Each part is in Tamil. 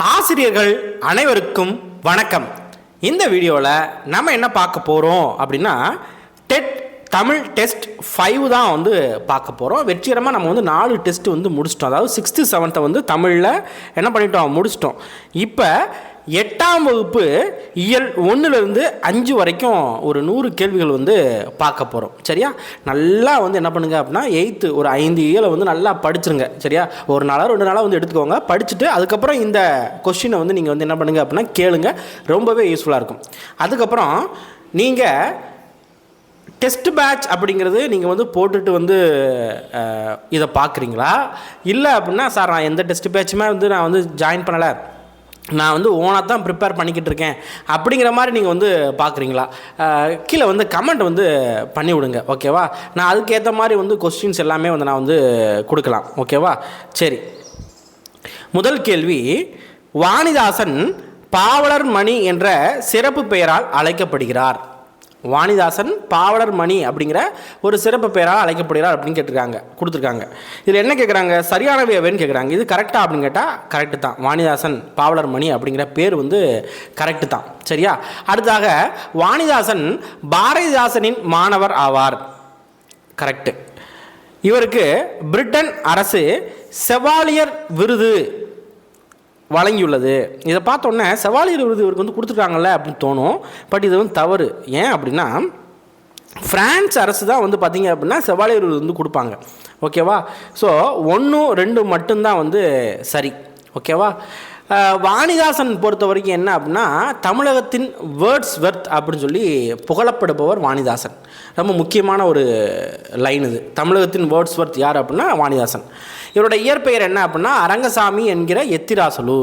ஆசிரியர்கள் அனைவருக்கும் வணக்கம். இந்த வீடியோவில் நம்ம என்ன பார்க்க போகிறோம் அப்படின்னா டெட் தமிழ் டெஸ்ட் 5 தான் வந்து பார்க்க போகிறோம். வெற்றிகரமாக நம்ம வந்து 4 டெஸ்ட் வந்து முடிச்சிட்டோம். அதாவது 6th 7th வந்து தமிழில் என்ன பண்ணிட்டோம், முடிச்சிட்டோம். இப்போ 8ஆம் வகுப்பு இயல் 1லேருந்து 5 வரைக்கும் ஒரு 100 கேள்விகள் வந்து பார்க்க போகிறோம். சரியா? நல்லா வந்து என்ன பண்ணுங்க அப்படின்னா 8th ஒரு 5 இயலை வந்து நல்லா படிச்சுருங்க. சரியா? ஒரு நாளாக 2 நாளாக வந்து எடுத்துக்கோங்க. படிச்சுட்டு அதுக்கப்புறம் இந்த கொஸ்டினை வந்து நீங்கள் வந்து என்ன பண்ணுங்க அப்படின்னா கேளுங்க. ரொம்பவே யூஸ்ஃபுல்லாக இருக்கும். அதுக்கப்புறம் நீங்கள் டெஸ்ட் பேட்ச் அப்படிங்கிறது நீங்கள் வந்து போட்டுட்டு வந்து இதை பார்க்குறீங்களா, இல்லை அப்படின்னா சார் நான் எந்த டெஸ்ட் பேட்சுமே வந்து நான் வந்து ஜாயின் பண்ணலை, நான் வந்து ஓனாக தான் ப்ரிப்பேர் பண்ணிக்கிட்டு இருக்கேன் அப்படிங்கிற மாதிரி நீங்கள் வந்து பார்க்குறீங்களா, கீழே வந்து கமெண்ட் வந்து பண்ணி விடுங்க. ஓகேவா? நான் அதுக்கேற்ற மாதிரி வந்து கொஸ்டின்ஸ் எல்லாமே வந்து நான் வந்து கொடுக்கலாம். ஓகேவா? சரி, முதல் கேள்வி, வாணிதாசன் பாவலர் மணி என்ற சிறப்பு பெயரால் அழைக்கப்படுகிறார். வாணிதாசன் பாவலர் மணி அப்படிங்கிற ஒரு சிறப்பு பெயரால் அழைக்கப்படுகிறார் அப்படின்னு கொடுத்துருக்காங்க. இதில் என்ன கேட்குறாங்க, சரியானவை எவைன்னு கேட்குறாங்க. இது கரெக்டாக அப்படின்னு கேட்டால் கரெக்டு தான். வாணிதாசன் பாவலர் மணி அப்படிங்கிற பேர் வந்து கரெக்டு தான். சரியா? அடுத்தாக, வாணிதாசன் பாரதிதாசனின் மாணவர் ஆவார். கரெக்டு. இவருக்கு பிரிட்டன் அரசு செவாலியர் விருது வழங்கியுள்ளது. இதை பார்த்தோன்னே செவாலியர் விருது இவருக்கு வந்து கொடுத்துருக்காங்கல்ல அப்படின்னு தோணும். பட் இது வந்து தவறு. ஏன் அப்படின்னா பிரான்ஸ் அரசு தான் வந்து பார்த்திங்க அப்படின்னா செவாலியர் விருது வந்து கொடுப்பாங்க. ஓகேவா? ஸோ 1, 2 மட்டும்தான் வந்து சரி. ஓகேவா? வாணிதாசன் பொறுத்த வரைக்கும் என்ன அப்படின்னா தமிழகத்தின் வேர்ட்ஸ்வொர்த் அப்படின்னு சொல்லி புகழப்படுபவர் வாணிதாசன். ரொம்ப முக்கியமான ஒரு லைன் இது. தமிழகத்தின் வேர்ட்ஸ்வொர்த் யார் அப்படின்னா வாணிதாசன். இவரோட இயற்பெயர் என்ன அப்படின்னா அரங்கசாமி என்கிற எத்திராசலு.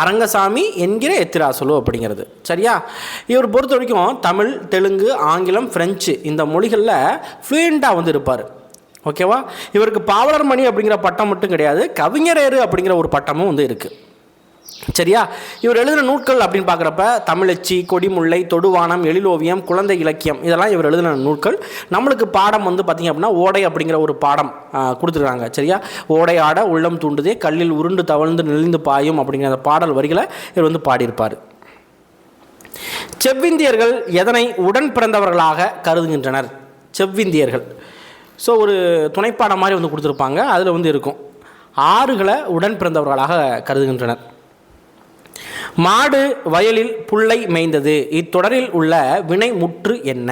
அரங்கசாமி என்கிற எத்திராசலு அப்படிங்கிறது. சரியா? இவர் பொறுத்த வரைக்கும் தமிழ், தெலுங்கு, ஆங்கிலம், ஃப்ரெஞ்சு இந்த மொழிகளில் ஃப்ளூயண்ட்டாக வந்து இருப்பார். ஓகேவா? இவருக்கு பாவலர் மணி அப்படிங்கிற பட்டம் மட்டும் கிடையாது, கவிஞரேறு அப்படிங்கிற ஒரு பட்டமும் வந்து இருக்குது. சரியா? இவர் எழுதின நூல்கள் அப்படின்னு பார்க்குறப்ப தமிழச்சி, கொடிமுல்லை, தொடுவானம், எழிலோவியம், குழந்தை இலக்கியம் இதெல்லாம் இவர் எழுதின நூல்கள். நம்மளுக்கு பாடம் வந்து பார்த்திங்க அப்படின்னா ஓடை அப்படிங்கிற ஒரு பாடம் கொடுத்துருக்காங்க. சரியா? ஓடை ஆட உள்ளம் தூண்டுதே, கல்லில் உருண்டு தவழ்ந்து நெளிந்து பாயும் அப்படிங்கிற அந்த பாடல் வரிகளை இவர் வந்து பாடியிருப்பார். செவ்விந்தியர்கள் எதனை உடன் பிறந்தவர்களாக கருதுகின்றனர்? செவ்விந்தியர்கள் ஸோ ஒரு துணைப்பாடம் மாதிரி வந்து கொடுத்துருப்பாங்க. அதில் வந்து இருக்கும், ஆறுகளை உடன் பிறந்தவர்களாக கருதுகின்றனர். மாடு வயலில் புல்லை மேய்ந்தது. இத்தொடரில் உள்ள வினை முற்று என்ன?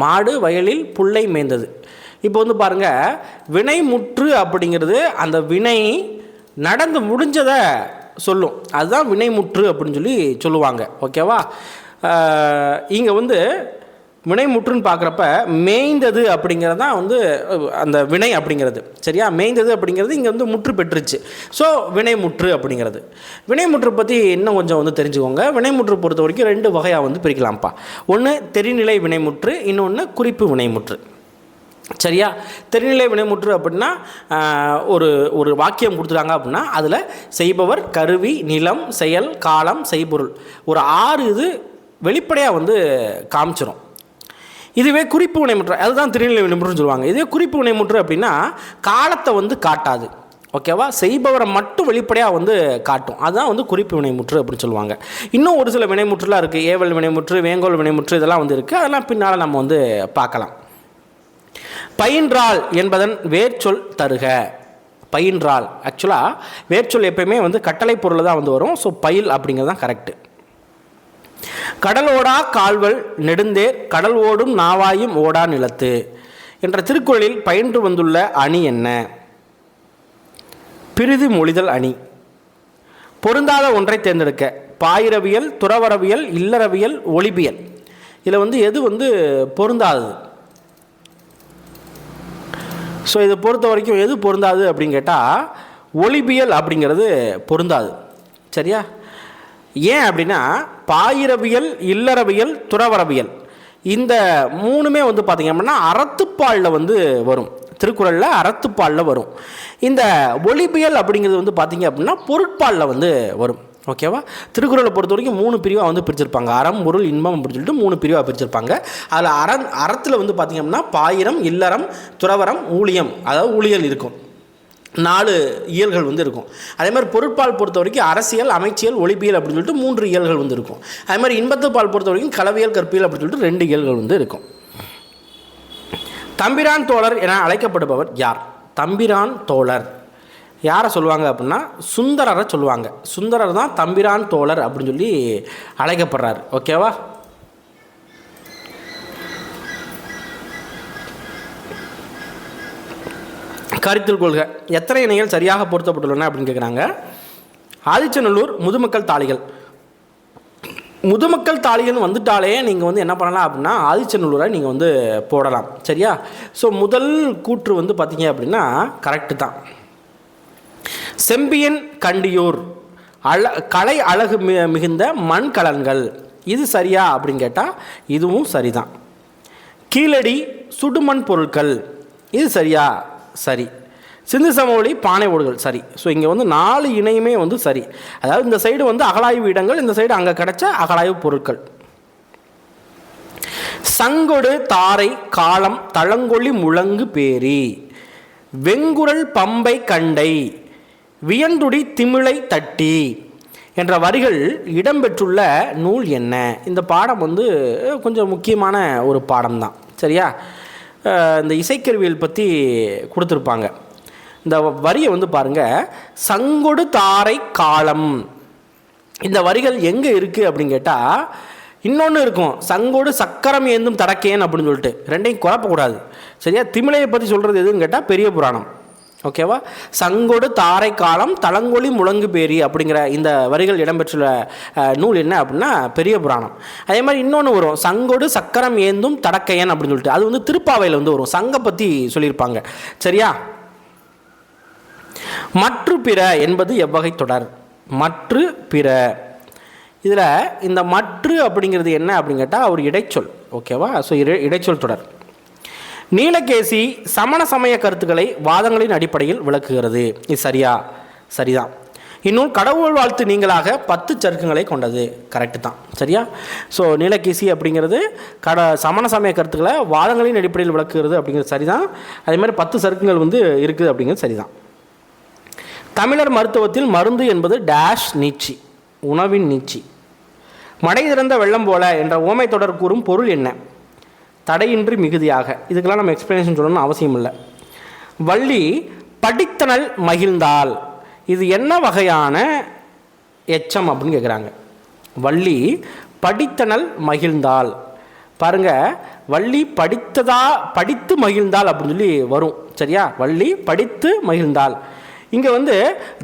மாடு வயலில் புல்லை மேய்ந்தது. இப்போ வந்து பாருங்கள், வினை முற்று அப்படிங்கிறது அந்த வினை நடந்து முடிஞ்சதை சொல்லும். அதுதான் வினை முற்று அப்படின்னு சொல்லி சொல்லுவாங்க. ஓகேவா? இங்கே வந்து வினைமுற்றுன்னு பார்க்குறப்ப மேய்ந்தது அப்படிங்கிறது தான் வந்து அந்த வினை அப்படிங்கிறது. சரியா? மேய்ந்தது அப்படிங்கிறது இங்கே வந்து முற்று பெற்றுச்சு. ஸோ வினைமுற்று அப்படிங்கிறது. வினைமுற்று பற்றி இன்னும் கொஞ்சம் வந்து தெரிஞ்சுக்கோங்க. வினைமுற்று பொறுத்த வரைக்கும் 2 வகையாக வந்து பிரிக்கலாம்ப்பா. ஒன்று தெரிநிலை வினைமுற்று, இன்னொன்று குறிப்பு வினைமுற்று. சரியா? தெரிநிலை வினைமுற்று அப்படின்னா ஒரு வாக்கியம் கொடுத்துட்டாங்க அப்படின்னா அதில் செய்பவர், கருவி, நிலம், செயல், காலம், செய்பொருள் ஒரு 6 இது வெளிப்படையாக வந்து காமிச்சிரும். இதுவே குறிப்பு வினைமுற்று, அதுதான் திருநிலை வினைமுற்றுன்னு சொல்லுவாங்க. இதுவே குறிப்பு வினைமுற்று அப்படின்னா காலத்தை வந்து காட்டாது. ஓகேவா? செய்பவரை மட்டும் வெளிப்படையாக வந்து காட்டும். அதுதான் வந்து குறிப்பு வினைமுற்று அப்படின்னு சொல்லுவாங்க. இன்னும் ஒரு சில வினைமுற்றுலாம் இருக்குது. ஏவல் வினைமுற்று, வேங்கோல் வினைமுற்று இதெல்லாம் வந்து இருக்குது. அதெல்லாம் பின்னால் நம்ம வந்து பார்க்கலாம். பயின்றால் என்பதன் வேர்ச்சொல் தருக. பயின்றால் ஆக்சுவலாக வேர்ச்சொல் எப்பயுமே வந்து கட்டளை பொருள் தான் வந்து வரும். ஸோ பயில் அப்படிங்கிறது தான் கரெக்டு. கடலோடா கால்வல் நெடுந்தேர், கடல் ஓடும் நாவாயும் ஓடா நிலத்து என்ற திருக்குறளில் பயின்று வந்துள்ள அணி என்ன? பிரிது மொழிதல் அணி. பொருந்தாத ஒன்றை தேர்ந்தெடுக்க. பாயிரவியல், துறவரவியல், இல்லறவியல், ஒளிபியல். இதில் வந்து எது வந்து பொருந்தாதது? ஸோ இதை பொறுத்த வரைக்கும் எது பொருந்தாது அப்படின்னு கேட்டால் ஒளிபியல் அப்படிங்கிறது பொருந்தாது. சரியா? ஏன் அப்படின்னா பாயிரவியல், இல்லறவியல், துறவரவியல் இந்த 3மே வந்து பார்த்திங்க அப்படின்னா அறத்துப்பாலில் வந்து வரும். திருக்குறளில் அறத்துப்பாலில் வரும். இந்த ஒளிபியல் அப்படிங்கிறது வந்து பார்த்திங்க அப்படின்னா பொருட்பாலில் வந்து வரும். ஓகேவா? திருக்குறளை பொறுத்த வரைக்கும் 3 பிரிவாக வந்து பிரிச்சிருப்பாங்க. அறம், பொருள், இன்பம் அப்படின்னு சொல்லிட்டு 3 பிரிவாக பிரிச்சிருப்பாங்க. அதில் அறத்தில் வந்து பார்த்திங்க அப்படின்னா பாயிரம், இல்லறம், துறவரம், ஊழியம், அதாவது ஊழியல் இருக்கும். 4 இயல்கள் வந்து இருக்கும். அதே மாதிரி பொருட்பால் பொறுத்த வரைக்கும் அரசியல், அமைச்சியல், ஒளிபியல் அப்படின்னு சொல்லிட்டு 3 இயல்கள் வந்து இருக்கும். அதே மாதிரி இன்பத்துப்பால் பொறுத்த வரைக்கும் களவியல், கற்பியல் அப்படின்னு சொல்லிட்டு 2 இயல்கள் வந்து இருக்கும். தம்பிரான் தோழர் என அழைக்கப்படுபவர் யார்? தம்பிரான் தோழர் யாரை சொல்லுவாங்க அப்படின்னா சுந்தரரை சொல்லுவாங்க. சுந்தரர் தான் தம்பிரான் தோழர் அப்படின்னு சொல்லி அழைக்கப்படுறார். ஓகேவா? கருத்தில் கொள்க. எத்தனை இணைகள் சரியாக பொருத்தப்பட்டுள்ளன அப்படின்னு கேட்குறாங்க. ஆதிச்சநல்லூர் முதுமக்கள் தாளிகள். முதுமக்கள் தாளிகள் வந்துட்டாலே நீங்கள் வந்து என்ன பண்ணலாம் அப்படின்னா ஆதிச்சநல்லூரை நீங்கள் வந்து போடலாம். சரியா? ஸோ முதல் கூற்று வந்து பார்த்தீங்க அப்படின்னா கரெக்டு தான். செம்பியன் கண்டியூர் கலை அழகு மிகுந்த மண்கலன்கள், இது சரியா அப்படின்னு கேட்டால் இதுவும் சரிதான். கீழடி சுடுமண் பொருட்கள், இது சரியா? சரி. சிந்து சமவெளி பானை ஓடுகள், சரி. ஸோ இங்கே வந்து 4 இணையுமே வந்து சரி. அதாவது இந்த சைடு வந்து அகழாய்வு இடங்கள், இந்த சைடு அங்கே கிடைச்ச அகழாய்வு பொருட்கள். சங்கொடு தாரை காலம் தளங்கொழி முழங்கு பேரி வெங்குரல் பம்பை கண்டை வியந்துடி திமிழை தட்டி என்ற வரிகள் இடம்பெற்றுள்ள நூல் என்ன? இந்த பாடம் வந்து கொஞ்சம் முக்கியமான ஒரு பாடம் தான். சரியா? இந்த இசைக்கருவியல் பற்றி கொடுத்துருப்பாங்க. இந்த வரியை வந்து பாருங்கள். சங்கொடு தாரை காலம், இந்த வரிகள் எங்கே இருக்குது அப்படின்னு கேட்டால் இன்னொன்று இருக்கும். சங்கோடு சக்கரம் ஏந்தும் தடக்கேன் அப்படின்னு சொல்லிட்டு, ரெண்டையும் குழப்பக்கூடாது. சரியா? திமிழையை பற்றி சொல்கிறது எதுன்னு கேட்டால் பெரிய புராணம். ஓகேவா? சங்கொடு தாரை காலம் தளங்கொழி முழங்கு பேரி அப்படிங்கிற இந்த வரிகள் இடம்பெற்றுள்ள நூல் என்ன அப்படின்னா பெரிய புராணம். அதே மாதிரி இன்னொன்று வரும், சங்கொடு சக்கரம் ஏந்தும் தடக்கையன் அப்படின்னு சொல்லிட்டு, அது வந்து திருப்பாவையில் வந்து வரும். சங்க பற்றி சொல்லியிருப்பாங்க. சரியா? மற்று பிற என்பது எவ்வகை தொடர்? மற்று பிற, இதில் இந்த மற்று அப்படிங்கிறது என்ன அப்படின்னு கேட்டால் ஒரு இடைச்சொல். ஓகேவா? ஸோ இடைச்சொல் தொடர். நீலகேசி சமண சமய கருத்துக்களை வாதங்களின் அடிப்படையில் விளக்குகிறது, இது சரியா? சரிதான். இன்னும் கடவுள் வாழ்த்து நீங்களாக 10 சருக்கங்களை கொண்டது, கரெக்டு தான். சரியா? ஸோ நீலகேசி அப்படிங்கிறது சமண சமய கருத்துக்களை வாதங்களின் அடிப்படையில் விளக்குகிறது அப்படிங்கிறது சரிதான். அதே மாதிரி 10 சருக்குகள் வந்து இருக்குது அப்படிங்கிறது சரிதான். தமிழர் மருத்துவத்தில் மருந்து என்பது டேஷ் நீட்சி, உணவின் நீட்சி. மடை திறந்த வெள்ளம் போல என்ற ஓமை தொடர் கூறும் பொருள் என்ன? தடையின்றி மிகுதியாக. இதுக்கெல்லாம் நம்ம எக்ஸ்பிளனேஷன் சொல்லணும்னு அவசியம் இல்லை. வள்ளி படித்தனல் மகிழ்ந்தால், இது என்ன வகையான எச்சம் அப்படின்னு கேட்குறாங்க. வள்ளி படித்தனல் மகிழ்ந்தால், பாருங்க, வள்ளி படித்து மகிழ்ந்தால் அப்படின்னு சொல்லி வரும். சரியா? வள்ளி படித்து மகிழ்ந்தால். இங்கே வந்து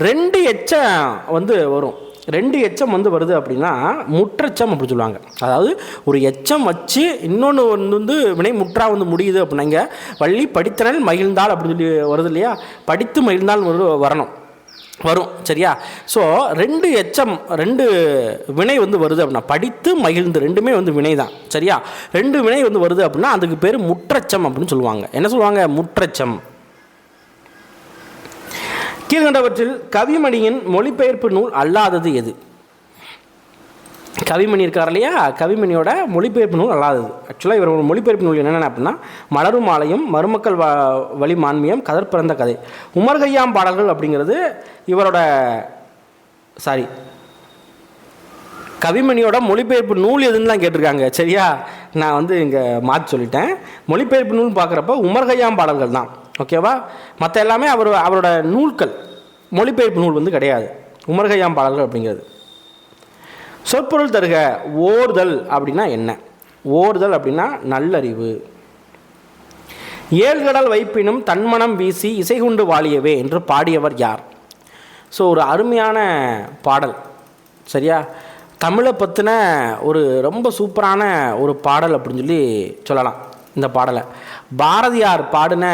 2 எச்சம் வந்து வரும். 2 எச்சம் வந்து வருது அப்படின்னா முற்றச்சம் அப்படி சொல்லுவாங்க. அதாவது ஒரு எச்சம் வச்சு இன்னொன்று வந்து வினை முற்றா வந்து முடியுது அப்படின்னா இங்கே வள்ளி படித்தனல் மகிழ்ந்தால் அப்படின்னு சொல்லி வருது இல்லையா? படித்து மகிழ்ந்தால் வரும். சரியா? ஸோ 2 எச்சம் 2 வினை வந்து வருது அப்படின்னா படித்து மகிழ்ந்து ரெண்டுமே வந்து வினை தான். சரியா? 2 வினை வந்து வருது அப்படின்னா அதுக்கு பேர் முற்றச்சம் அப்படின்னு சொல்லுவாங்க. என்ன சொல்லுவாங்க? முற்றச்சம். கீழ்கண்டவற்றில் கவிமணியின் மொழிபெயர்ப்பு நூல் அல்லாதது எது? கவிமணி இருக்கார் இல்லையா? கவிமணியோட மொழிபெயர்ப்பு நூல் அல்லாதது. ஆக்சுவலாக இவரோட மொழிபெயர்ப்பு நூல் என்னென்ன அப்படின்னா மலரும் ஆலயம், மருமக்கள் வழி மான்மியம், கதர் பிறந்த கதை. உமர் கய்யாம் பாடல்கள் அப்படிங்கிறது இவரோட கவிமணியோட மொழிபெயர்ப்பு நூல் எதுன்னு கேட்டிருக்காங்க. சரியா? நான் வந்து இங்கே மாற்றி சொல்லிட்டேன். மொழிபெயர்ப்பு நூல் பார்க்குறப்ப உமர் கய்யாம் பாடல்கள் தான். ஓகேவா? மற்ற எல்லாமே அவரோட நூல்கள், மொழிபெயர்ப்பு நூல் வந்து கிடையாது. உமர் கய்யாம் பாடல்கள் அப்படிங்கிறது. சொற்பொருள் தருக. ஓர்தல் அப்படின்னா என்ன? ஓர்தல் அப்படின்னா நல்லறிவு. ஏழ்கடல் வைப்பினும் தன்மனம் வீசி இசைகுண்டு வாழியவே என்று பாடியவர் யார்? ஸோ ஒரு அருமையான பாடல். சரியா? தமிழை பற்றின ஒரு ரொம்ப சூப்பரான ஒரு பாடல் அப்படின்னு சொல்லி சொல்லலாம். இந்த பாடலை பாரதியார் பாடின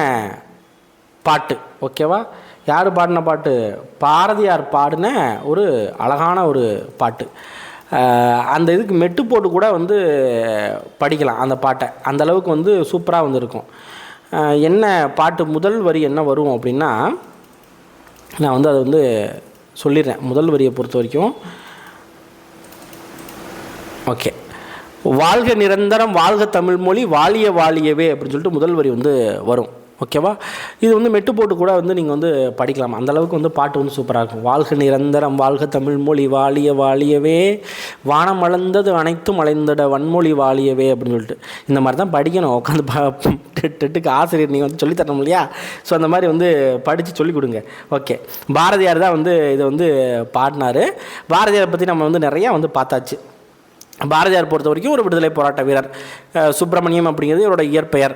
பாட்டு. ஓகேவா? யார் பாடின பாட்டு? பாரதியார் பாடின ஒரு அழகான ஒரு பாட்டு. அந்த இதுக்கு மெட்டு போட்டு கூட வந்து படிக்கலாம் அந்த பாட்டை. அந்த அளவுக்கு வந்து சூப்பராக வந்து இருக்கும். என்ன பாட்டு? முதல் வரி என்ன வரும் அப்படின்னா, நான் வந்து அதை வந்து சொல்லிடுறேன். முதல் வரியை பொறுத்த வரைக்கும் ஓகே, வாழ்க நிரந்தரம் வாழ்க தமிழ் மொழி வாழிய வாழியவே அப்படின்னு சொல்லிட்டு முதல் வரி வந்து வரும். ஓகேவா? இது வந்து மெட்டு போட்டு கூட வந்து நீங்கள் வந்து படிக்கலாம். அந்தளவுக்கு வந்து பாட்டு வந்து சூப்பராக இருக்கும். வாழ்க நிரந்தரம் வாழ்க தமிழ் மொழி வாழிய வாழியவே வானம் அளந்தது அனைத்தும் அலைந்திட வன்மொழி வாழியவே அப்படின்னு சொல்லிட்டு இந்த மாதிரி தான் படிக்கணும். உட்காந்து டெட்டுக்கு ஆசிரியர் நீங்கள் வந்து சொல்லித்தரணும் இல்லையா? ஸோ அந்த மாதிரி வந்து படித்து சொல்லிக் கொடுங்க. ஓகே, பாரதியார் தான் வந்து இதை வந்து பாடினார். பாரதியாரை பற்றி நம்ம வந்து நிறையா வந்து பார்த்தாச்சு. பாரதியார் பொறுத்த வரைக்கும் ஒரு விடுதலை போராட்ட வீரர். சுப்பிரமணியம் அப்படிங்கிறது இவரோட இயற்பெயர்.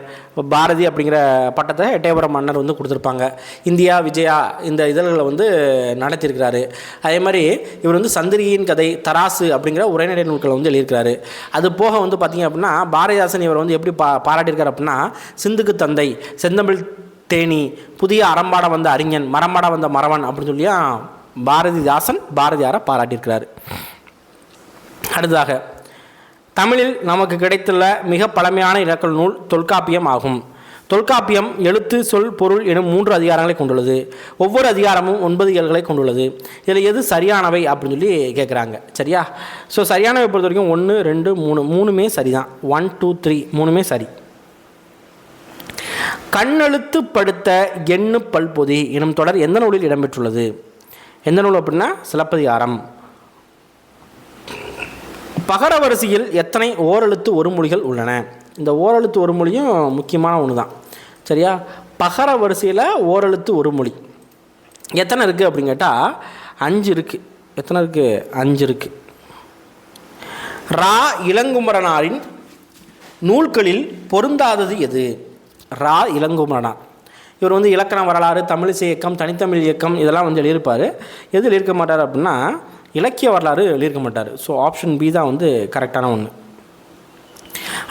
பாரதி அப்படிங்கிற பட்டத்தை எட்டயபுரம் மன்னர் வந்து கொடுத்துருப்பாங்க. இந்தியா விஜயா இந்த இதழ்களை வந்து நடத்தியிருக்கிறாரு. அதே மாதிரி இவர் வந்து சந்திரியின் கதை, தராசு அப்படிங்கிற உரைநடை நூல்களை வந்து எழுதியிருக்கிறாரு. அது போக வந்து பார்த்திங்க அப்படின்னா பாரதிதாசன் இவர் வந்து எப்படி பாராட்டியிருக்காரு அப்படின்னா, சிந்துக்கு தந்தை, செந்தமிழ் தேனி, புதிய அறம்பாட வந்த அறிஞன், மரம்பாட வந்த மறவன் அப்படின்னு சொல்லியா பாரதிதாசன் பாரதியாரை பாராட்டியிருக்கிறாரு. அடுத்ததாக தமிழில் நமக்கு கிடைத்துள்ள மிக பழமையான இலக்கண நூல் தொல்காப்பியம் ஆகும். தொல்காப்பியம் எழுத்து, சொல், பொருள் எனும் 3 அதிகாரங்களை கொண்டுள்ளது. ஒவ்வொரு அதிகாரமும் 9 இயல்களை கொண்டுள்ளது. இதில் எது சரியானவை அப்படின்னு சொல்லி கேட்குறாங்க. சரியா? ஸோ சரியானவை பொறுத்த வரைக்கும் 1, 2, 3 மூணுமே சரி தான். 1, 2, 3 மூணுமே சரி. கண்ணெழுத்து படுத்த எண்ணு பல்பொதி எனும் தொடர் எந்த நூலில் இடம்பெற்றுள்ளது? எந்த நூல் அப்படின்னா சிலப்பதிகாரம். பகர வரிசையில் எத்தனை ஓரெழுத்து ஒரு மொழிகள் உள்ளன? இந்த ஓரெழுத்து ஒரு மொழியும் முக்கியமான ஒன்று தான். சரியா? பகர வரிசையில் ஓரெழுத்து ஒரு மொழி எத்தனை இருக்குது அப்படின்னு கேட்டால் 5 இருக்குது. எத்தனை இருக்குது? 5 இருக்குது. ரா இளங்குமரனாரின் நூல்களில் பொருந்தாதது எது? ரா இளங்குமரனார் இவர் வந்து இலக்கண வரலாறு, தமிழிசை இயக்கம், தனித்தமிழ் இயக்கம் இதெல்லாம் வந்து எழுதியிருப்பார். எது எழுதியிருக்க மாட்டார் அப்படின்னா இலக்கிய வரலாறு எழுதியிருக்க மாட்டார். ஸோ ஆப்ஷன் பி தான் வந்து கரெக்டான ஒன்று.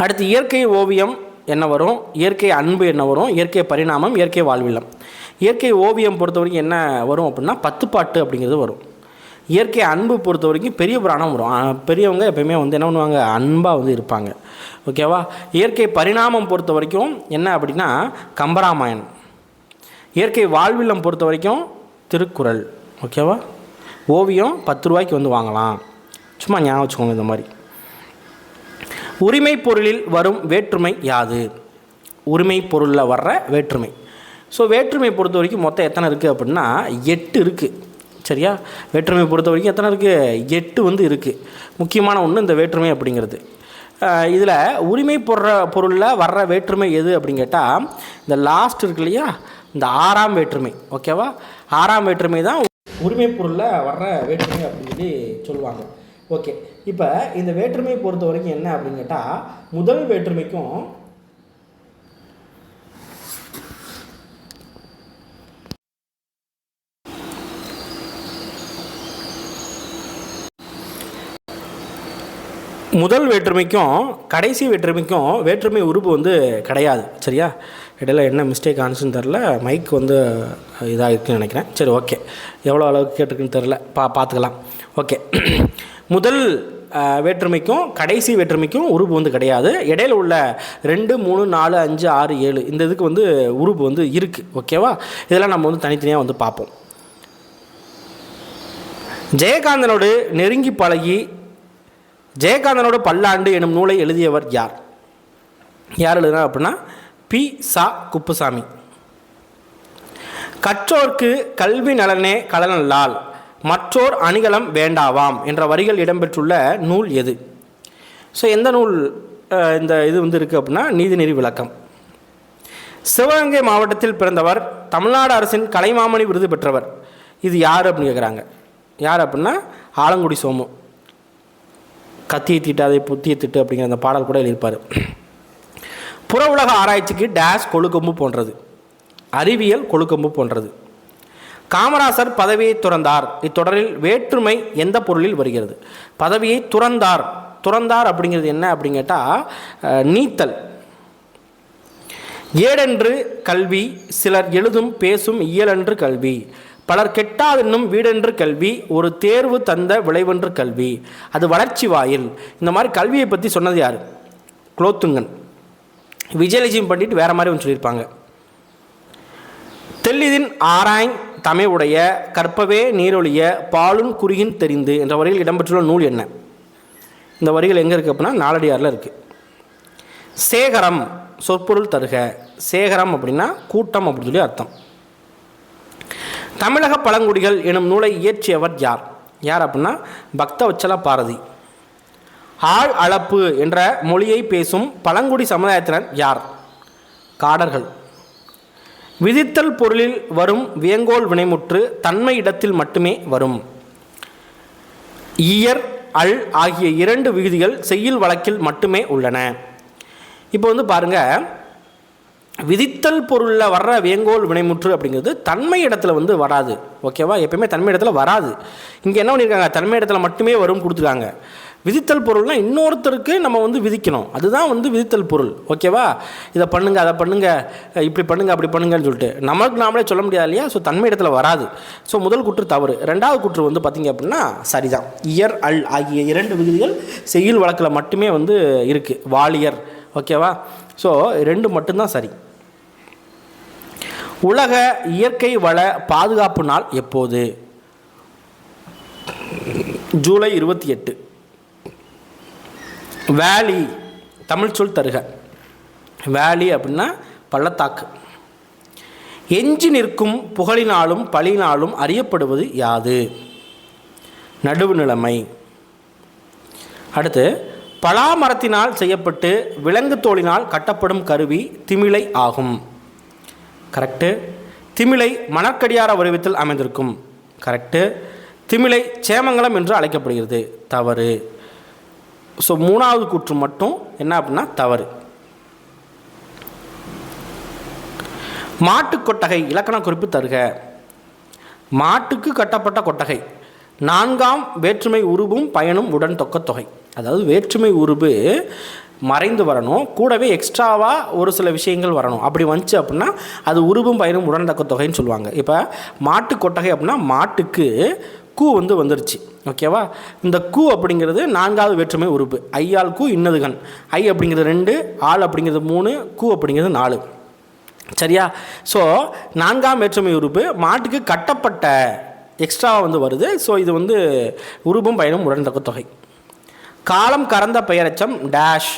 அடுத்து இயற்கை ஓவியம் என்ன வரும்? இயற்கை அன்பு என்ன வரும்? இயற்கை பரிணாமம், இயற்கை வாழ்வில்லம். இயற்கை ஓவியம் பொறுத்த வரைக்கும் என்ன வரும் அப்படின்னா 10 பாட்டு அப்படிங்கிறது வரும். இயற்கை அன்பு பொறுத்த வரைக்கும் பெரிய புராணம் வரும். பெரியவங்க எப்பயுமே வந்து என்ன பண்ணுவாங்க? அன்பாக வந்து இருப்பாங்க. ஓகேவா? இயற்கை பரிணாமம் பொறுத்த வரைக்கும் என்ன அப்படின்னா கம்பராமாயணம். இயற்கை வாழ்வில்லம் பொறுத்த வரைக்கும் திருக்குறள். ஓகேவா? ஓவியம் 10 ரூபாய்க்கு வந்து வாங்கலாம். சும்மா ஞாபகம் வச்சுக்கோங்க இந்த மாதிரி. உரிமை பொருளில் வரும் வேற்றுமை யாது? உரிமை பொருளில் வர்ற வேற்றுமை. ஸோ வேற்றுமை பொறுத்த வரைக்கும் மொத்தம் எத்தனை இருக்குது அப்படின்னா 8 இருக்குது. சரியா? வேற்றுமை பொறுத்த வரைக்கும் எத்தனை இருக்குது? 8 வந்து இருக்குது. முக்கியமான ஒன்று இந்த வேற்றுமை அப்படிங்கிறது. இதில் உரிமை பொருளில் வர்ற வேற்றுமை எது அப்படின்னு கேட்டால் இந்த லாஸ்ட் இருக்கு இல்லையா, இந்த 6ஆம் வேற்றுமை. ஓகேவா? 6ஆம் வேற்றுமை தான் உரிமை பொருளில் வர்ற வேற்றுமை அப்படின்னு சொல்லி சொல்லுவாங்க. ஓகே, இப்போ இந்த வேற்றுமையை பொறுத்த வரைக்கும் என்ன அப்படின்னு கேட்டால் முதல் வேற்றுமைக்கும் கடைசி வேற்றுமைக்கும் வேற்றுமை உறுப்பு வந்து கிடையாது. சரியா? இடையில என்ன மிஸ்டேக் ஆனிச்சுன்னு தெரில, மைக் வந்து இதாக இருக்குன்னு நினைக்கிறேன். சரி, ஓகே, எவ்வளோ அளவுக்கு கேட்டிருக்குன்னு தெரில, பார்த்துக்கலாம். ஓகே, முதல் வேற்றுமைக்கும் கடைசி வேற்றுமைக்கும் உறுப்பு வந்து கிடையாது. இடையில உள்ள 2, 3, 4, 5, 6, 7 இந்த இதுக்கு வந்து உறுப்பு வந்து இருக்குது. ஓகேவா? இதெல்லாம் நம்ம வந்து தனித்தனியாக வந்து பார்ப்போம். ஜெயகாந்தனோடு நெருங்கி பழகி ஜெயகாந்தனோடு பல்லாண்டு எனும் நூலை எழுதியவர் யார்? யார் எழுதுனா அப்படின்னா பி.சா. குப்புசாமி. கற்றோர்க்கு கல்வி நலனே கலனல்லால் மற்றோர் அணிகலம் வேண்டாவாம் என்ற வரிகள் இடம்பெற்றுள்ள நூல் எது? ஸோ எந்த நூல் இந்த இது வந்து இருக்குது அப்படின்னா நீதிநெறி விளக்கம். சிவகங்கை மாவட்டத்தில் பிறந்தவர், தமிழ்நாடு அரசின் கலைமாமணி விருது பெற்றவர். இது யார் அப்படின்னு கேட்குறாங்க. யார் அப்படின்னா ஆலங்குடி சோமு. கத்தியை தீட்டாதை புத்தியை திட்டு அப்படிங்கிற அந்த பாடல் கூட எழுதியிருப்பார். புற உலக ஆராய்ச்சிக்கு டேஷ் கொழுக்கொம்பு போன்றது. அறிவியல் கொழுக்கொம்பு போன்றது. காமராசர் பதவியை துறந்தார். இத்தொடரில் வேற்றுமை எந்த பொருளில் வருகிறது? பதவியை துறந்தார் அப்படிங்கிறது என்ன அப்படின்னு கேட்டால் நீத்தல். ஏடென்று கல்வி, சிலர் எழுதும் பேசும் இயலென்று கல்வி, பலர் கெட்டாதென்னும் வீடென்று கல்வி, ஒரு தேர்வு தந்த விளைவென்று கல்வி, அது வளர்ச்சி வாயில். இந்த மாதிரி கல்வியை பற்றி சொன்னது யார்? குலோத்துங்கன். விஜயலட்சுமி பண்டிட் வேறு மாதிரி ஒன்று சொல்லியிருப்பாங்க. தெல்லிதின் ஆராய்ங் தமை உடைய கற்பவே நீரொழிய பாலுன் குறுகின் தெரிந்து என்ற வரியில் இடம்பெற்றுள்ள நூல் என்ன? இந்த வரிகள் எங்கே இருக்குது அப்படின்னா நாலடியாரில் இருக்குது. சேகரம் சொற்பொருள் தருக. சேகரம் அப்படின்னா கூட்டம் அப்படின்னு சொல்லி அர்த்தம். தமிழக பழங்குடிகள் எனும் நூலை இயற்றியவர் யார்? யார் அப்படின்னா பக்தவச்சல பாரதி. ஆள் அளப்பு என்ற மொழியை பேசும் பழங்குடி சமுதாயத்தினர் யார்? காடர்கள். விதித்தல் பொருளில் வரும் வியங்கோல் வினைமுற்று தன்மை இடத்தில் மட்டுமே வரும். இயர் அல் ஆகிய 2 விகுதிகள் செய்யுள் வழக்கில் மட்டுமே உள்ளன. இப்போ வந்து பாருங்கள், விதித்தல் பொருளில் வர்ற வேங்கோல் வினைமுற்று அப்படிங்கிறது தன்மை இடத்துல வந்து வராது. ஓகேவா? எப்பயுமே தன்மை இடத்துல வராது. இங்கே என்ன பண்ணியிருக்காங்க, தன்மை இடத்துல மட்டுமே வரும் கொடுத்துருக்காங்க. விதித்தல் பொருள்னால் இன்னொருத்தருக்கு நம்ம வந்து விதிக்கணும், அதுதான் வந்து விதித்தல் பொருள். ஓகேவா? இதை பண்ணுங்க, அதை பண்ணுங்க, இப்படி பண்ணுங்க, அப்படி பண்ணுங்கன்னு சொல்லிட்டு நமக்கு நாமளே சொல்ல முடியாது இல்லையா? ஸோ தன்மை இடத்துல வராது. ஸோ முதல் குற்று தவறு. 2வது குற்று வந்து பார்த்திங்க அப்படின்னா சரிதான். இயர் அல் ஆகிய 2 விகுதிகள் செய்யுள் வழக்கில் மட்டுமே வந்து இருக்குது. வாலியர். ஓகேவா? ஸோ 2 மட்டும்தான் சரி. உலக இயற்கை வள பாதுகாப்பு நாள் எப்போது? ஜூலை 28. வேலி தமிழ் சொல் தருக. வேலி அப்படின்னா பள்ளத்தாக்கு. எஞ்சி நிற்கும் புகழினாலும் பழியினாலும் அறியப்படுவது யாது? நடுவு நிலைமை. அடுத்து, பலாமரத்தினால் செய்யப்பட்டு விலங்கு தோலினால் கட்டப்படும் கருவி திமிலை ஆகும். கரெக்டு. திமிலை மணற்கடியார வடிவத்தில் அமைந்திருக்கும். கரெக்டு. திமிலை சேமங்கலம் என்று அழைக்கப்படுகிறது. தவறு. ஸோ 3வது கூற்று மட்டும் என்ன அப்படின்னா தவறு. மாட்டு கொட்டகை இலக்கண குறிப்பு தருக. மாட்டுக்கு கட்டப்பட்ட கொட்டகை. 4ஆம் வேற்றுமை உருபும் பயனும் உடன் தொக்க தொகை. அதாவது வேற்றுமை உருபு மறைந்து வரணும், கூடவே எக்ஸ்ட்ராவாக ஒரு சில விஷயங்கள் வரணும். அப்படி வந்துச்சு அப்படின்னா அது உருபும் பயனும் உடன் தக்க தொகைன்னு சொல்லுவாங்க. இப்போ மாட்டு கொட்டகை அப்படின்னா மாட்டுக்கு கூ வந்து வந்துருச்சு. ஓகேவா? இந்த கூ அப்படிங்கிறது 4வது வேற்றுமை உறுப்பு. ஐயால் கூ இன்னதுகன். ஐ அப்படிங்கிறது 2, ஆள் அப்படிங்கிறது 3, கூ அப்படிங்கிறது 4. சரியா? ஸோ 4ஆம் வேற்றுமை உறுப்பு மாட்டுக்கு கட்டப்பட்ட எக்ஸ்ட்ராவாக வந்து வருது. ஸோ இது வந்து உருபும் பயனும் உடன் தக்க தொகை. காலம் கறந்த பெயரச்சம் டேஷ்.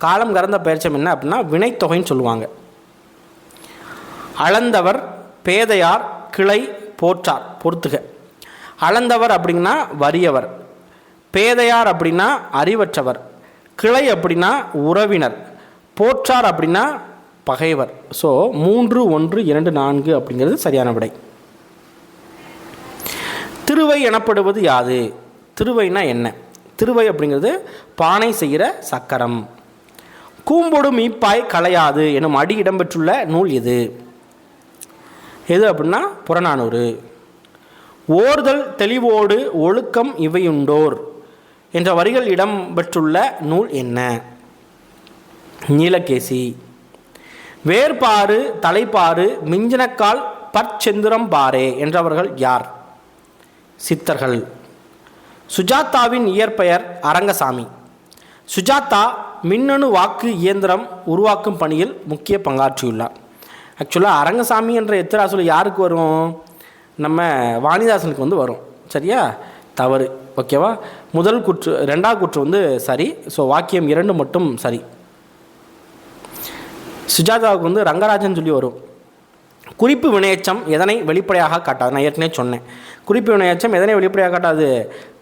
காலம் கறந்த பெயரச்சம் என்ன அப்படின்னா வினைத்தொகைன்னு சொல்லுவாங்க. அளந்தவர், பேதையார், கிளை, போற்றார். பொறுத்துக. அளந்தவர் அப்படின்னா வறியவர், பேதையார் அப்படின்னா அறிவற்றவர், கிளை அப்படின்னா உறவினர், போற்றார் அப்படின்னா பகைவர். ஸோ 3, 1, 2, 4 அப்படிங்கிறது சரியான விடை. திருவை எனப்படுவது யாது? திருவைனா என்ன? திருவை அப்படிங்கிறது பானை செய்கிற சக்கரம். கூம்பொடு மீப்பாய் களையாது எனும் அடி இடம்பெற்றுள்ள நூல் எது? எது அப்படின்னா புறநானூறு. ஓர்தல் தெளிவோடு ஒழுக்கம் இவையுண்டோர் என்ற வரிகள் இடம்பெற்றுள்ள நூல் என்ன? நீலகேசி. வேர்பாறு, தலைப்பாறு, மிஞ்சினக்கால், பற்செந்துரம் பாரே என்றவர்கள் யார்? சித்தர்கள். சுஜாதாவின் இயற்பெயர் அரங்கசாமி. சுஜாதா மின்னணு வாக்கு இயந்திரம் உருவாக்கும் பணியில் முக்கிய பங்காற்றியுள்ளார். ஆக்சுவலாக அரங்கசாமி என்ற எத்திராசொல் யாருக்கு வரும்? நம்ம வாணிதாசனுக்கு வந்து வரும். சரியா? தவறு. ஓகேவா? முதல் குற்று 2வது குற்று வந்து சரி. ஸோ வாக்கியம் 2 மட்டும் சரி. சுஜாதாவுக்கு வந்து ரங்கராஜன் சொல்லி வரும். குறிப்பு வினையச்சம் எதனை வெளிப்படையாக காட்டாது? நான் ஏற்கனவே சொன்னேன். குறிப்பு வினையச்சம் எதனை வெளிப்படையாக காட்டாது?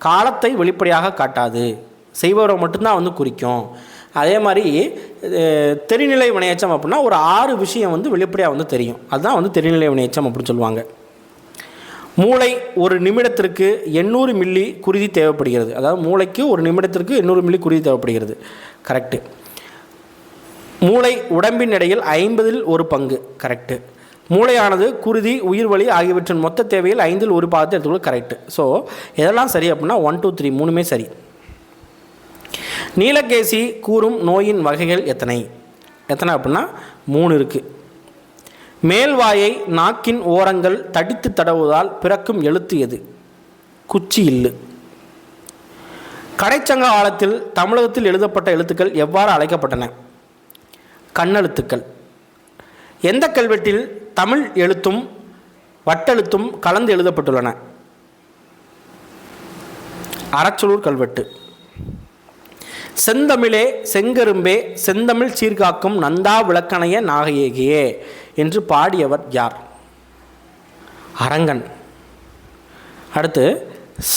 காலத்தை வெளிப்படையாக காட்டாது, செய்பவரை மட்டும்தான் வந்து குறிக்கும். அதே மாதிரி தெரிநிலை வினையச்சம் அப்படின்னா ஒரு 6 விஷயம் வந்து வெளிப்படையாக வந்து தெரியும். அதுதான் வந்து தெரிநிலை வினையச்சம் அப்படின்னு சொல்லுவாங்க. மூளை ஒரு நிமிடத்திற்கு 800 மில்லி குருதி தேவைப்படுகிறது. அதாவது மூளைக்கு ஒரு நிமிடத்திற்கு 800 மில்லி குருதி தேவைப்படுகிறது. கரெக்டு. மூளை உடம்பின் எடையில் 50ல் 1 பங்கு. கரெக்டு. மூளையானது குருதி, உயிர்வலி ஆகியவற்றின் மொத்த தேவையில் 5ல் 1 பாகத்தை எடுத்துக்கொள்ள. கரெக்டு. ஸோ இதெல்லாம் சரி அப்படின்னா 1, 2, 3 3மே சரி. நீலகேசி கூறும் நோயின் வகைகள் எத்தனை? அப்படின்னா 3 இருக்குது. மேல்வாயை நாக்கின் ஓரங்கள் தடித்து தடவுவதால் பிறக்கும் எழுத்து எது? குச்சி இல்லு. கடைச்சங்க காலத்தில் தமிழகத்தில் எழுதப்பட்ட எழுத்துக்கள் எவ்வாறு அழைக்கப்பட்டன? கண்ணெழுத்துக்கள். எந்த கல்வெட்டில் தமிழ் எழுத்தும் வட்டெழுத்தும் கலந்து எழுதப்பட்டுள்ளன? அறச்சலூர் கல்வெட்டு. செந்தமிழே செங்கரும்பே செந்தமிழ் சீர்காக்கும் நந்தா விளக்கணைய நாகையேகியே என்று பாடியவர் யார்? அரங்கன். அடுத்து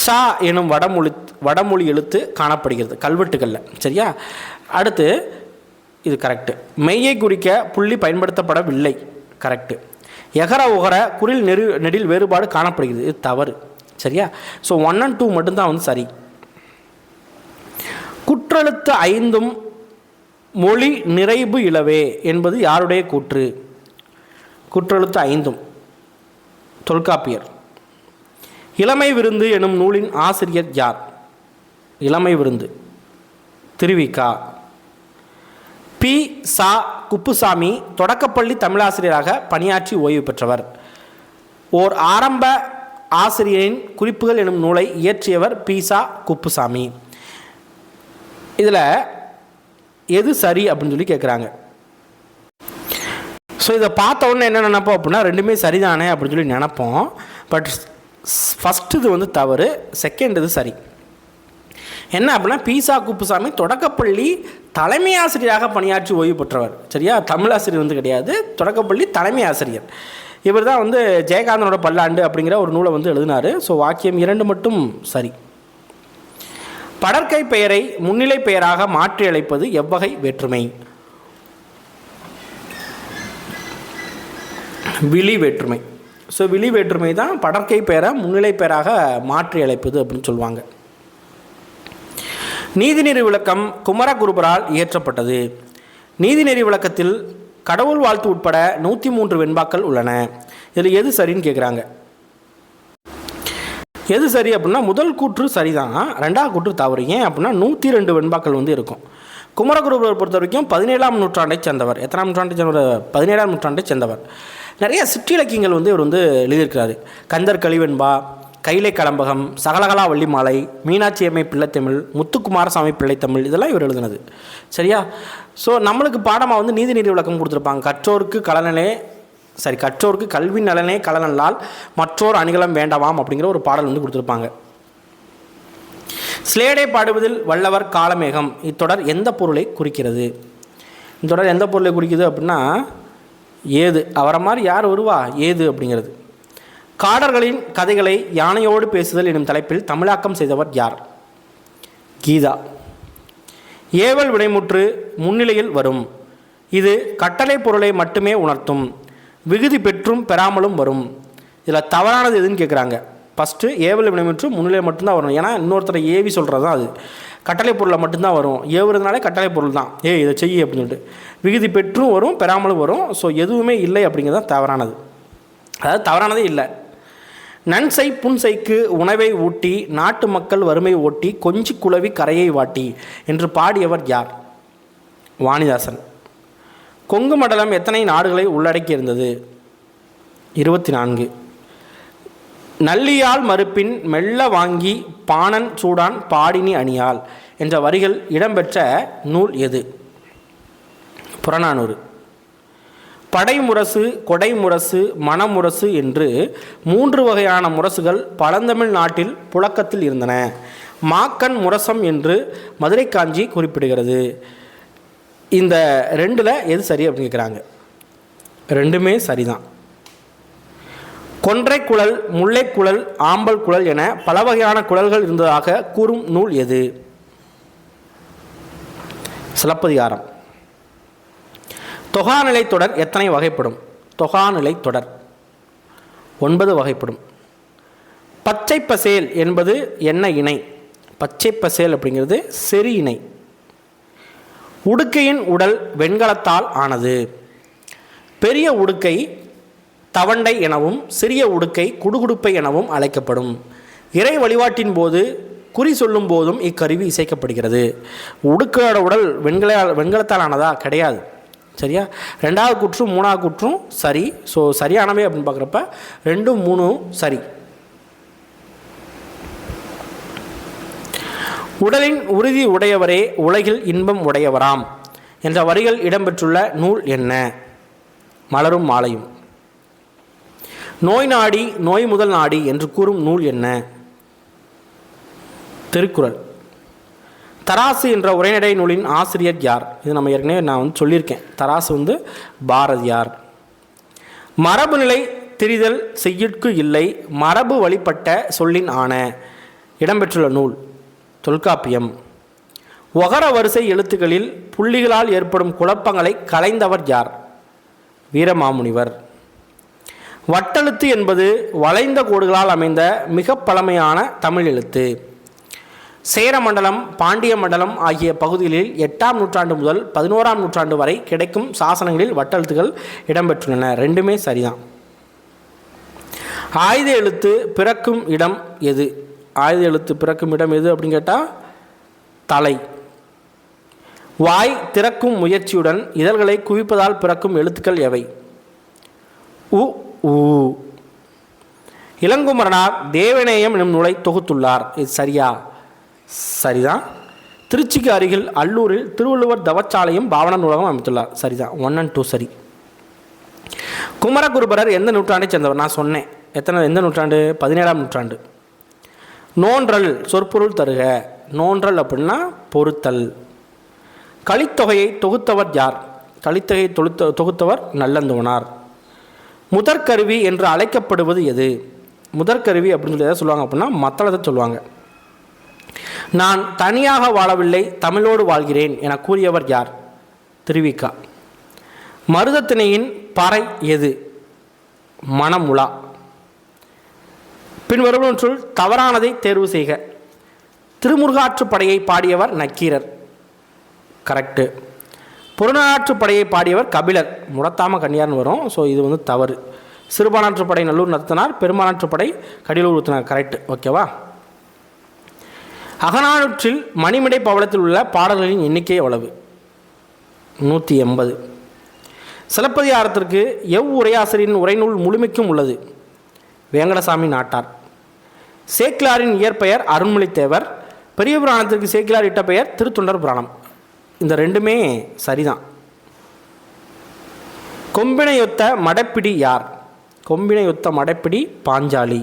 சா எனும் வடமொழி எழுத்து காணப்படுகிறது கல்வெட்டுகளில். சரியா? அடுத்து இது கரெக்டு. மெய்யை குறிக்க புள்ளி பயன்படுத்தப்படவில்லை. கரெக்டு. எகர உகர குறில் நெடில் வேறுபாடு காணப்படுகிறது. இது தவறு. சரியா? ஸோ 1 and 2 மட்டும்தான் வந்து சரி. குற்றெழுத்து 5 மொழி நிறைவு இலவே என்பது யாருடைய கூற்று? குற்றெழுத்து 5 தொல்காப்பியர். இளமை விருந்து எனும் நூலின் ஆசிரியர் யார்? இளமை விருந்து திருவிக்கா. பி. சா. குப்புசாமி தொடக்கப்பள்ளி தமிழாசிரியராக பணியாற்றி ஓய்வு பெற்றவர். ஓர் ஆரம்ப ஆசிரியரின் குறிப்புகள் எனும் நூலை இயற்றியவர் பி. சா. குப்புசாமி. இதில் எது சரி அப்படின்னு சொல்லி கேட்குறாங்க. ஸோ இதை பார்த்த உடனே என்ன நினைப்போம் அப்படின்னா ரெண்டுமே சரிதானே அப்படின்னு சொல்லி நினைப்போம். பட் ஃபஸ்ட்டு இது வந்து தவறு, செகண்ட் இது சரி. என்ன அப்படின்னா பீசா குப்புசாமி தொடக்கப்பள்ளி தலைமை ஆசிரியராக பணியாற்றி ஓய்வு பெற்றவர். சரியா? தமிழாசிரியர் வந்து கிடையாது, தொடக்கப்பள்ளி தலைமை ஆசிரியர். இவர் தான் வந்து ஜெயகாந்தனோட பல்லாண்டு அப்படிங்கிற ஒரு நூலை வந்து எழுதினார். ஸோ வாக்கியம் 2 மட்டும் சரி. படற்கை பெயரை முன்னிலை பெயராக மாற்றி அழைப்பது எவ்வகை வேற்றுமை? விழி வேற்றுமை. ஸோ விழி வேற்றுமை தான் படற்கை பெயரை முன்னிலை பெயராக மாற்றி அழைப்பது அப்படின்னு சொல்லுவாங்க. நீதிநெறி விளக்கம் குமரகுருபரால் இயற்றப்பட்டது. நீதிநெறி விளக்கத்தில் கடவுள் வாழ்த்து உட்பட 103 வெண்பாக்கள் உள்ளன. இதில் எது சரின்னு கேட்குறாங்க. எது சரி அப்படின்னா முதல் கூற்று சரிதான், ரெண்டாவது கூற்று தவறு. ஏன் அப்படின்னா 102 வெண்பாக்கள் வந்து இருக்கும். குமரகுருபரை பொறுத்த வரைக்கும் 17ஆம் நூற்றாண்டை சேர்ந்தவர். எத்தனாம் நூற்றாண்டை சேர்ந்தவர்? 17ஆம் நூற்றாண்டை சேர்ந்தவர். நிறைய சிற்றிலக்கியங்கள் வந்து இவர் வந்து எழுதியிருக்கிறாரு. கந்தர் கலிவெண்பா, கைலை கலம்பகம், சகலகலா வள்ளிமாலை, மீனாட்சி அம்மை பிள்ளைத்தமிழ், முத்துக்குமாரசாமி பிள்ளைத்தமிழ், இதெல்லாம் இவர் எழுதினது. சரியா? ஸோ நம்மளுக்கு பாடமாக வந்து நீதிநெறி விளக்கம் கொடுத்துருப்பாங்க. கற்றோருக்கு கல்வி நலனே கலனல்லால் மற்றோர் அணிகலம் வேண்டாமாம் அப்படிங்கிற ஒரு பாடல் வந்து கொடுத்துருப்பாங்க. ஸ்லேடை பாடுவதில் வல்லவர் காலமேகம் இத்தொடர் எந்த பொருளை குறிக்கிறது? இத்தொடர் எந்த பொருளை குறிக்குது அப்படின்னா ஏது. அவரை மாதிரி யார் வருவா? ஏது அப்படிங்கிறது. காடர்களின் கதைகளை யானையோடு பேசுதல் எனும் தலைப்பில் தமிழாக்கம் செய்தவர் யார்? கீதா. ஏவல் வினைமுற்று முன்னிலையில் வரும். இது கட்டளை பொருளை மட்டுமே உணர்த்தும். விகுதி பெற்றும் பெறாமலும் வரும். இதில் தவறானது எதுன்னு கேட்குறாங்க. ஃபஸ்ட்டு ஏவல் வினைமுற்று முன்னிலை மட்டும்தான் வரும். ஏன்னா இன்னொருத்தரை ஏவி சொல்கிறது தான் அது. கட்டளை பொருளை மட்டும்தான் வரும். ஏவுறதுனாலே கட்டளை பொருள் தான். இதை செய்ய அப்படின்னு சொல்லிட்டு விகுதி பெற்றும் வரும், பெறாமலும் வரும். ஸோ எதுவுமே இல்லை அப்படிங்கிறது தான் தவறானது. அதாவது தவறானதே இல்லை. நன்சை புன்சைக்கு உணவை ஊட்டி நாட்டு மக்கள் வறுமை ஓட்டி கொஞ்சி குளவி கரையை வாட்டி என்று பாடியவர் யார்? வாணிதாசன். கொங்கு மண்டலம் எத்தனை நாடுகளை உள்ளடக்கி இருந்தது? 24. நல்லியால் மறுப்பின் மெல்ல வாங்கி பாணன் சூடான் பாடினி அணியால் என்ற வரிகள் இடம்பெற்ற நூல் எது? புறநானூறு. படைமுரசு, கொடைமுரசு, மணமுரசு என்று 3 வகையான முரசுகள் பழந்தமிழ் நாட்டில் புழக்கத்தில் இருந்தன. மாக்கன் முரசம் என்று மதுரை காஞ்சி குறிப்பிடுகிறது. இந்த 2ல் எது சரி அப்படின்னு கேட்குறாங்க. ரெண்டுமே சரிதான். கொன்றை குழல், முல்லை குழல், ஆம்பல் குழல் என பல வகையான குழல்கள் இருந்ததாக கூறும் நூல் எது? சிலப்பதிகாரம். தொகாநிலை தொடர் எத்தனை வகைப்படும்? தொகாநிலை தொடர் 9 வகைப்படும். பச்சை பசேல் என்பது என்ன இணை? பச்சை பசேல் அப்படிங்கிறது செறி இணை. உடுக்கையின் உடல் வெண்கலத்தால் ஆனது. பெரிய உடுக்கை தவண்டை எனவும் சிறிய உடுக்கை குடுகுடுப்பை எனவும் அழைக்கப்படும். இறை வழிபாட்டின் போது குறி சொல்லும் போதும் இக்கருவி இசைக்கப்படுகிறது. உடுக்கையோட உடல் வெண்கலத்தால் ஆனதா? கிடையாது. சரியா? 2வது கூற்றும் 3வது கூற்றும் சரி. ஸோ சரியானவை அப்படின்னு பார்க்குறப்ப 2, 3 சரி. உடலின் உறுதி உடையவரே உலகில் இன்பம் உடையவராம் என்ற வரிகள் இடம்பெற்றுள்ள நூல் என்ன? மலரும் மாலையும். நோய் நாடி நோய் முதல் நாடி என்று கூறும் நூல் என்ன? திருக்குறள். தராசு என்ற உரைநடை நூலின் ஆசிரியர் யார்? இது நம்ம ஏற்கனவே நான் வந்து சொல்லியிருக்கேன். தராசு வந்து பாரதியார். மரபு நிலை திரிதல் செய்யுட்கு இல்லை, மரபு வழிபட்ட சொல்லின் ஆன. இடம்பெற்றுள்ள நூல் தொல்காப்பியம். ஒகர வரிசை எழுத்துக்களில் புள்ளிகளால் ஏற்படும் குழப்பங்களை களைந்தவர் யார்? வீரமாமுனிவர். வட்டெழுத்து என்பது வளைந்த கோடுகளால் அமைந்த மிக பழமையான தமிழ் எழுத்து. சேர மண்டலம், பாண்டிய மண்டலம் ஆகிய பகுதிகளில் 8ஆம் நூற்றாண்டு முதல் 11ஆம் நூற்றாண்டு வரை கிடைக்கும் சாசனங்களில் வட்டெழுத்துக்கள் இடம்பெற்றுள்ளன. ரெண்டுமே சரிதான். ஆயுத எழுத்து பிறக்கும் இடம் எது? ஆயுத எழுத்து பிறக்கும் இடம் எது அப்படின்னு கேட்டால் தலை. வாய் திறக்கும் முயற்சியுடன் இதழ்களை குவிப்பதால் பிறக்கும் எழுத்துக்கள் எவை? உ ஊ. இளங்குமரனார் தேவநேயம் என்னும் நூலை தொகுத்துள்ளார். இது சரியா? சரிதான். திருச்சிக்கு அருகில் அல்லூரில் திருவள்ளுவர் தவச்சாலையும் பாவன நூலகம் அமைத்துள்ளார். சரிதான். 1 and 2 சரி. குமரகுருபரர் எந்த நூற்றாண்டை சேர்ந்தவர்? நான் சொன்னேன். எந்த நூற்றாண்டு? 17ஆம் நூற்றாண்டு. நோன்றல் சொற்பொருள் தருக. நோன்றல் அப்படின்னா பொறுத்தல். கலித்தொகையை தொகுத்தவர் யார்? கலித்தொகையை தொகுத்தவர் நல்லந்துவனார். முதற்கருவி என்று அழைக்கப்படுவது எது? முதற்கருவி அப்படின்னு சொல்லி எதை சொல்லுவாங்க அப்படின்னா மத்தளத்தை சொல்லுவாங்க. நான் தனியாக வாழவில்லை, தமிழோடு வாழ்கிறேன் என கூறியவர் யார்? திருவிக்கா. மருதத்திணையின் பறை எது? மணமுலா. பின்வருவனற்றுள் தவறானதை தேர்வு செய்க. திருமுருகாற்றுப்படையை பாடியவர் நக்கீரர். கரெக்டு. புறநாற்றுப்படையை பாடியவர் கபிலர். முடத்தாம கன்னியார்னு வரும். ஸோ இது வந்து தவறு. சிறுபானாற்றுப்படை நல்லூர் நத்தனார், பெருமானாற்றுப்படை கடிலூர் ஊத்தினார். கரெக்டு. ஓகேவா? அகநானூற்றில் மணிமிடை பவளத்தில் உள்ள பாடல்களின் எண்ணிக்கை எவ்வளவு? 180. சிலப்பதிகாரத்திற்கு எவ்வுரையாசிரியின் உரைநூல் முழுமைக்கும் உள்ளது? வேங்கடசாமி நாட்டார். சேக்கிலாரின் இயற்பெயர் அருண்மொழித்தேவர். பெரிய புராணத்திற்கு சேக்கிலார் இட்ட பெயர் திருத்தொண்டர் புராணம். இந்த ரெண்டுமே சரிதான். கொம்பினையொத்த மடப்பிடி யார்? கொம்பினையொத்த மடப்பிடி பாஞ்சாலி.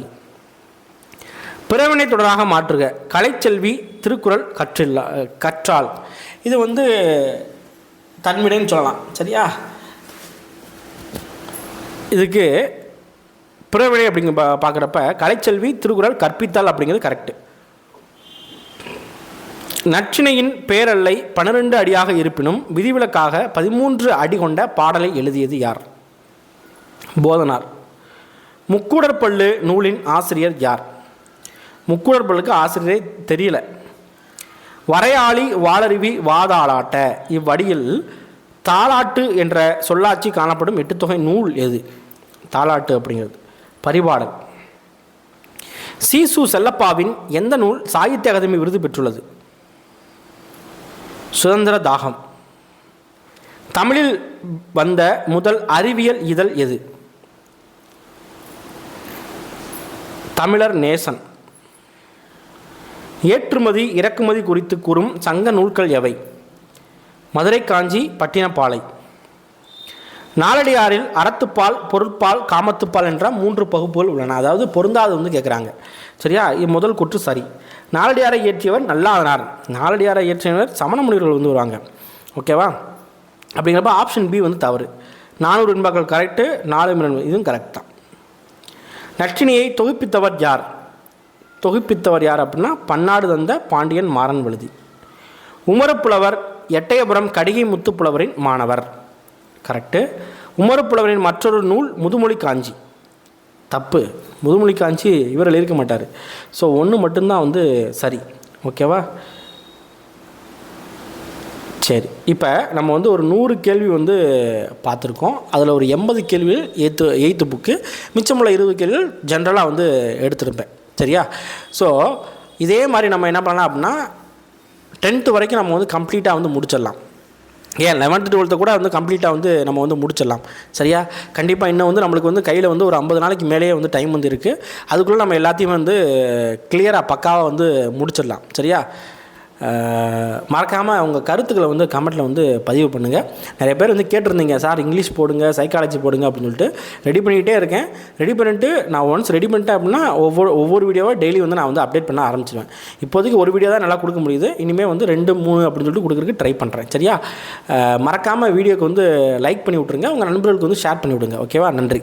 பிறவினை தொடராக மாற்றுக. கலைச்செல்வி திருக்குறள் கற்றால். இது வந்து தன்வினைன்னு சொல்லலாம். சரியா? இதுக்கு பிறவினை அப்படிங்க பார்க்குறப்ப கலைச்செல்வி திருக்குறள் கற்பித்தால் அப்படிங்கிறது கரெக்டு. நற்றிணையின் பேரல்லை 12 அடியாக இருப்பினும் விதிவிலக்காக 13 அடி கொண்ட பாடலை எழுதியது யார்? போதனார். முக்கூடற்பள்ளு நூலின் ஆசிரியர் யார்? முக்கூடற்பள்ளுக்கு ஆசிரியரை தெரியல. வரையாளி வாளருவி வாதாளாட்ட. இவ்வடியில் தாலாட்டு என்ற சொல்லாட்சி காணப்படும் 8 தொகை நூல் எது? தாலாட்டு அப்படிங்கிறது பரிபாடல். சீசு செல்லப்பாவின் எந்த நூல் சாகித்ய அகாதமி விருது பெற்றுள்ளது? சுதந்திர தாகம். தமிழில் வந்த முதல் அறிவியல் இதழ் எது? தமிழர் நேசன். ஏற்றுமதி இறக்குமதி குறித்து கூறும் சங்க நூல்கள் எவை? மதுரை காஞ்சி பட்டினப்பாலை. நாலடியாரில் அறத்துப்பால், பொருட்பால், காமத்துப்பால் என்ற 3 பகுப்புகள் உள்ளன. அதாவது பொருந்தாது வந்து கேட்குறாங்க. சரியா? முதல் கூற்று சரி. நாலடியாரை இயற்றியவர் நல்லாதனார். நாலடியாரை இயற்றியவர் சமண முனிவர்கள் வந்து வருவாங்க. ஓகேவா? அப்படிங்கிறப்ப ஆப்ஷன் பி வந்து தவறு. 400 என்பாக்கள் கரெக்டு, 4 இதுவும் கரெக்ட் தான். நற்றினியை தொகுப்பித்தவர் யார்? தொகுப்பித்தவர் யார் அப்படின்னா பன்னாடு தந்த பாண்டியன் மாறன் வழுதி. உமரப்புலவர் எட்டயபுரம் கடிகை முத்துப்புலவரின் மாணவர். கரெக்டு. உமரப்புலவரின் மற்றொரு நூல் முதுமொழி காஞ்சி. தப்பு. முதுமொழி காஞ்சி இவர் எழுதிக்க மாட்டார். ஸோ 1 மட்டும்தான் வந்து சரி. ஓகேவா? சரி. இப்போ நம்ம வந்து ஒரு 100 கேள்வி வந்து பார்த்துருக்கோம். அதில் ஒரு 80 கேள்விகள் எய்த்து புக்கு, மிச்சமுள்ள 20 கேள்விகள் ஜென்ரலாக வந்து எடுத்துருப்பேன். சரியா? ஸோ இதே மாதிரி நம்ம என்ன பண்ணலாம் அப்படின்னா 10th வரைக்கும் நம்ம வந்து கம்ப்ளீட்டாக வந்து முடிச்சிடலாம். ஏன் 11th 12th கூட வந்து கம்ப்ளீட்டாக வந்து நம்ம வந்து முடிச்சிடலாம். சரியா? கண்டிப்பாக இன்னும் வந்து நம்மளுக்கு வந்து கையில் வந்து ஒரு 50 நாளைக்கு மேலேயே வந்து டைம் வந்து இருக்குது. அதுக்குள்ளே நம்ம எல்லாத்தையும் வந்து கிளியராக பக்காவாக வந்து முடிச்சிடலாம். சரியா? மறக்காமல் உங்கள் கருத்துக்களை வந்து கமெண்ட்டில் வந்து பதிவு பண்ணுங்கள். நிறைய பேர் வந்து கேட்டிருந்தீங்க, சார் இங்கிலீஷ் போடுங்க, சைக்காலஜி போடுங்க அப்படின்னு சொல்லிட்டு. ரெடி பண்ணிக்கிட்டே இருக்கேன். ரெடி பண்ணிவிட்டு நான் ஒன்ஸ் ரெடி பண்ணிட்டேன் அப்படின்னா ஒவ்வொரு வீடியோவாக டெய்லி வந்து நான் வந்து அப்டேட் பண்ண ஆரம்பிச்சிடுவேன். இப்போதைக்கு ஒரு வீடியோ தான் நல்லா கொடுக்க முடியுது. இனிமேல் வந்து 2, 3 அப்படின்னு சொல்லிட்டு கொடுக்குறதுக்கு ட்ரை பண்ணுறேன். சரியா? மறக்காமல் வீடியோக்கு வந்து லைக் பண்ணி விட்ருங்க. உங்கள் நண்பர்களுக்கு வந்து ஷேர் பண்ணி விடுங்க. ஓகேவா? நன்றி.